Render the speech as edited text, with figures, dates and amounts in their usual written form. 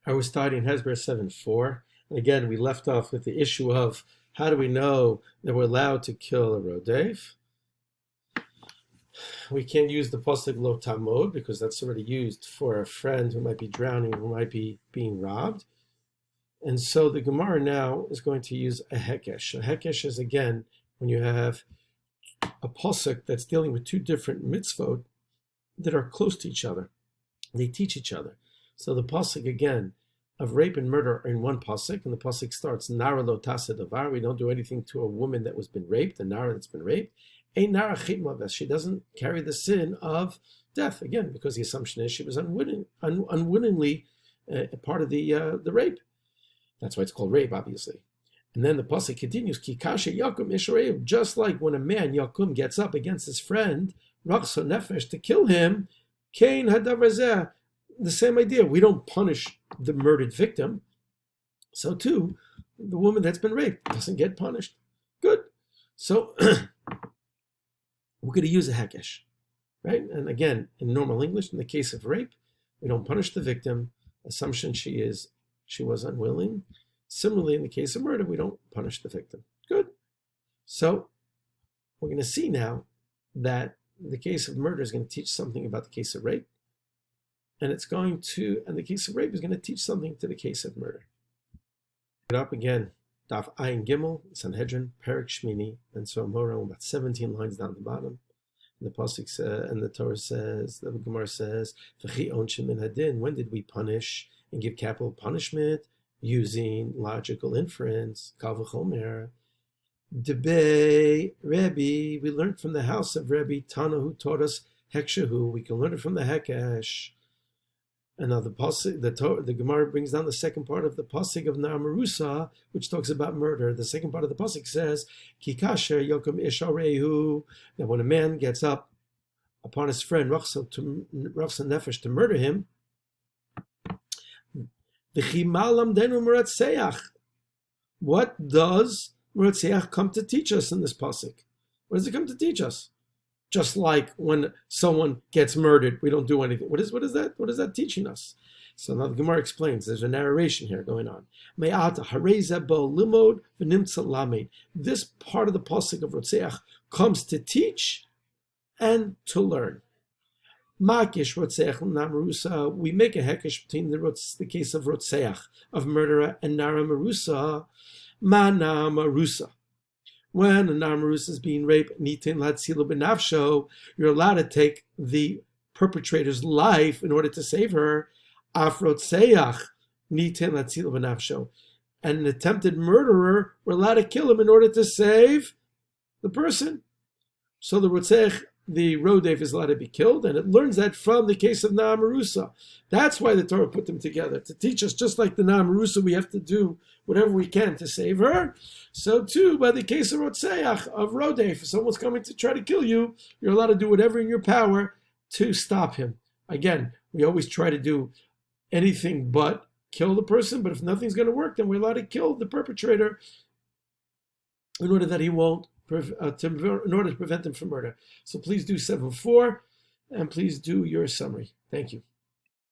I was studying Hasbar 7:4, and again we left off with the issue of how do we know that we're allowed to kill a rodev? We can't use the pasuk lo tamod because that's already used for a friend who might be drowning, who might be being robbed. And so the Gemara now is going to use a hekesh. A hekesh is, again, when you have a pasuk that's dealing with two different mitzvot that are close to each other. They teach each other. So the pasuk, again, of rape and murder are in one pasuk, and the pasuk starts, Nara lo tasa davar, we don't do anything to a woman that was been raped, a Nara that's been raped. A Nara chitma, she doesn't carry the sin of death, again, because the assumption is she was unwittingly part of the rape. That's why it's called rape, obviously. And then the pasuk continues, Ki kasha yakum ishareu, just like when a man, Yakum, gets up against his friend, rachso nefesh, to kill him, kain hadavar, the same idea. We don't punish the murdered victim. So too, the woman that's been raped doesn't get punished. Good. So we're going to use a hekesh, right? And again, in normal English, in the case of rape, we don't punish the victim. Assumption she was unwilling. Similarly, in the case of murder, we don't punish the victim. Good. So we're going to see now that the case of murder is going to teach something about the case of rape. And the case of rape is going to teach something to the case of murder. Get up again, Daf Ayin Gimel, Sanhedrin, Perik Shmini, and so Moral, about 17 lines down the bottom. And the pasuk says, and the Torah says, the Gemara says, V'chi onshim min hadin. When did we punish and give capital punishment? Using logical inference. Kal v'chomer. Debei Rebbe, we learned from the house of Rebbe Tana, who taught us Hekshahu. We can learn it from the Hekesh. And now the Gemara brings down the second part of the pasuk of Na'amarusa, which talks about murder. The second part of the pasuk says, Ki kasher yokum isharehu, that when a man gets up upon his friend Rachsa Nefesh to murder him, what does Muratseach come to teach us in this pasuk? What does it come to teach us? Just like when someone gets murdered, we don't do anything. What is that? What is that teaching us? So now the Gemara explains. There's a narration here going on. This part of the pasuk of Rotzeach comes to teach and to learn. Makish Rotzeach Namarusa. We make a hekesh between the case of Rotzeach, of murderer, and Nara Marusa. Mana Marusa. When a Namarusa is being raped, nitin latzilo benafsho, you're allowed to take the perpetrator's life in order to save her. Afrotseach nitin latzilo benafsho, and an attempted murderer, we're allowed to kill him in order to save the person. So the rotzech, the rodev, is allowed to be killed, and it learns that from the case of Namarusa. That's why the Torah put them together, to teach us, just like the Namarusa, we have to do whatever we can to save her. So too, by the case of Rotzeach, of rodev, if someone's coming to try to kill you, you're allowed to do whatever in your power to stop him. Again, we always try to do anything but kill the person, but if nothing's going to work, then we're allowed to kill the perpetrator in order that he won't, in order to prevent him from murder. So please do 7.4, and please do your summary. Thank you.